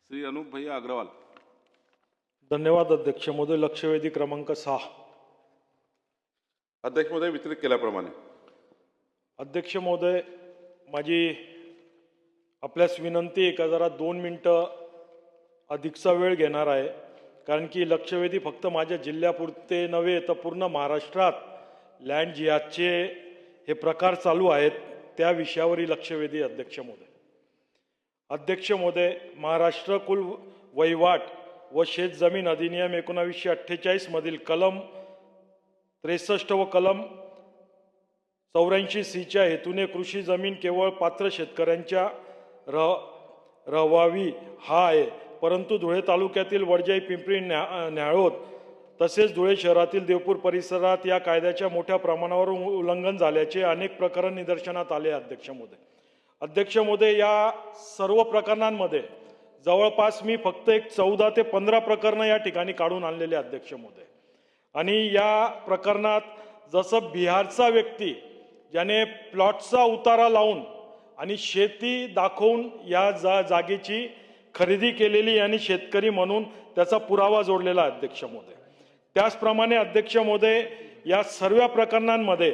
श्री अनूप भैया अग्रवाल। धन्यवाद अध्यक्ष महोदय। लक्षवेधी क्रमांक 6। अध्यक्ष महोदय, वितरित केल्याप्रमाणे अध्यक्ष महोदय, माझी आपल्यास विनंती आहे का जरा 2 मिनिटं अधिकचा वेळ घेणार आहे, कारण की लक्षवेधी फक्त माझ्या जिल्ह्यापुरते नव्हे तर पूर्ण महाराष्ट्रात लँड जिहादचे हे प्रकार चालू आहेत, त्या विषयावरील लक्षवेधी अध्यक्ष महोदय। अध्यक्ष महोदय, महाराष्ट्र कुल वहिवाट व शेत जमीन अधिनियम 1948 मधील कलम 63 व कलम 84C च्या हेतूने कृषी जमीन केवळ पात्र शेतकऱ्यांच्या रहावी हा आहे, परंतु धुळे तालुक्यातील वडजाई, पिंपरी, न्याळोद तसेच धुळे शहरातील देवपूर परिसरात या कायद्याच्या मोठ्या प्रमाणावर उल्लंघन झाल्याचे अनेक प्रकरण निदर्शनात आले। अध्यक्ष महोदय, या सर्व प्रकरणांमध्ये जवळपास मी फक्त एक 14 ते 15 प्रकरणं या ठिकाणी काढून आणलेले अध्यक्ष महोदय। आणि या प्रकरणात जसं बिहारचा व्यक्ती ज्याने प्लॉटचा उतारा लावून आणि शेती दाखवून या जागेची खरेदी केलेली आणि शेतकरी म्हणून त्याचा पुरावा जोडलेला अध्यक्ष महोदय। त्याचप्रमाणे अध्यक्ष महोदय, या सर्व प्रकरणांमध्ये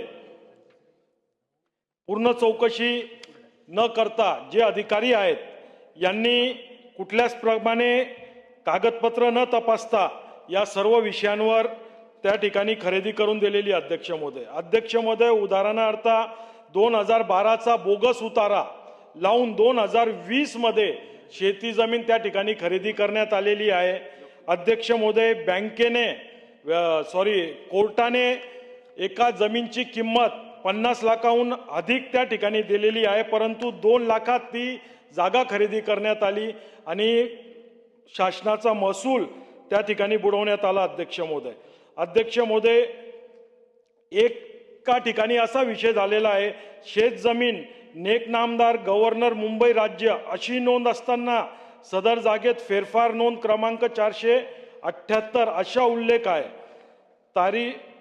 पूर्ण चौकशी न करता जे अधिकारी आहेत यांनी कुठल्याच प्रमाणे कागदपत्र न तपासता या सर्व विषयांवर त्या ठिकाणी खरेदी करून दिलेली अध्यक्ष महोदय। अध्यक्ष महोदय, उदाहरणार्थ 2012चा बोगस उतारा लावून 2020 मध्ये शेती जमीन त्या ठिकाणी खरेदी करण्यात आलेली आहे। अध्यक्ष महोदय, कोर्टाने एका जमीनची किंमत 50 लाखाहून अधिक त्या ठिकाणी दिलेली आहे, परंतु 2 लाखात ती जागा खरेदी करण्यात आली आणि शासनाचा महसूल त्या ठिकाणी बुडवण्यात आला। अध्यक्ष महोदय, एका ठिकाणी असा विषय झालेला आहे, शेत जमीन नेक नामदार गव्हर्नर मुंबई राज्य अशी नोंद असताना सदर जागेत फेरफार नोंद क्रमांक 478 अशा उल्लेख आहे,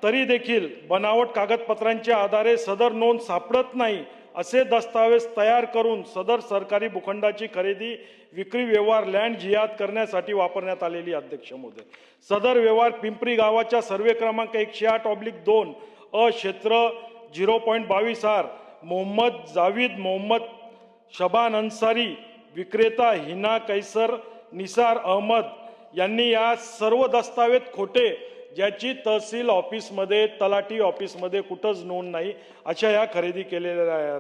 तरी देखील बनावट कागदपत्रांच्या आधारे सदर नोंद सापडत नाही असे दस्तावेज तयार करून सदर सरकारी भूखंडाची खरेदी विक्री व्यवहार लँड जिहाद करण्यासाठी वापरण्यात आलेली। अध्यक्ष महोदय, सदर व्यवहार पिंपरी गावाच्या सर्वे क्रमांक 108/2 क्षेत्र 0.22 आर मोहम्मद जावेद मोहम्मद शबान अन्सारी विक्रेता हिना कैसर निसार अहमद यांनी या सर्व दस्तावेज खोटे, ज्याची तहसील ऑफिसमध्ये तलाठी ऑफिसमध्ये कुठंच नोंद नाही, अशा या खरेदी केलेल्या आहे।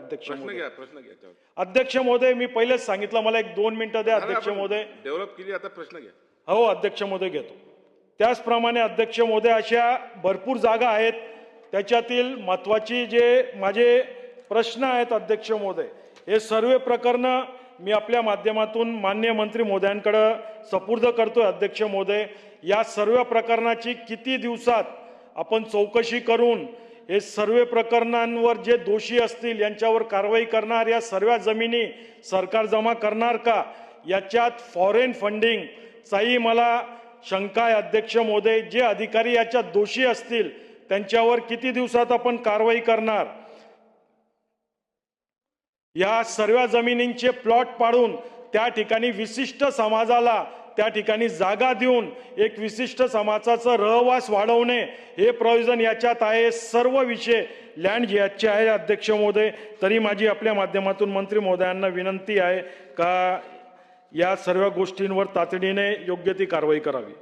अध्यक्ष महोदय, मी पहिलेच सांगितलं मला 1-2 मिनिटं द्या। अध्यक्ष महोदय, डेव्हलप केली, आता प्रश्न घ्या। हो अध्यक्ष महोदय, घेतो। त्याचप्रमाणे अध्यक्ष महोदय, अशा भरपूर जागा आहेत, त्याच्यातील महत्वाची जे माझे प्रश्न आहेत अध्यक्ष महोदय, हे सर्व प्रकरण मी आपल्या माध्यमातून माननीय मंत्री महोदयांकडे सुपूर्द करतोय। अध्यक्ष महोदय, या सर्व प्रकरणाची किती दिवसात आपण चौकशी करून हे सर्व प्रकरणांवर जे दोषी असतील यांच्यावर कारवाई करणार, या सर्व जमिनी सरकार जमा करणार का, याच्यात फॉरेन फंडिंग चाही मला शंका आहे। अध्यक्ष महोदय, जे अधिकारी याच्यात दोषी असतील त्यांच्यावर किती दिवसात आपण कारवाई करणार, या सर्व जमिनींचे प्लॉट पाडून त्या ठिकाणी विशिष्ट समाजाला त्या ठिकाणी जागा देऊन एक विशिष्ट समाजाचा रहवास वाढवणे हे प्रयोजन याच्यात आहे। सर्व विषय लँड जिहादचे आहे। अध्यक्ष महोदय, तरी माझी आपल्या माध्यमातून मंत्री महोदयांना विनंती आहे का या सर्व गोष्टींवर तातडीने योग्य ती कारवाई करावी।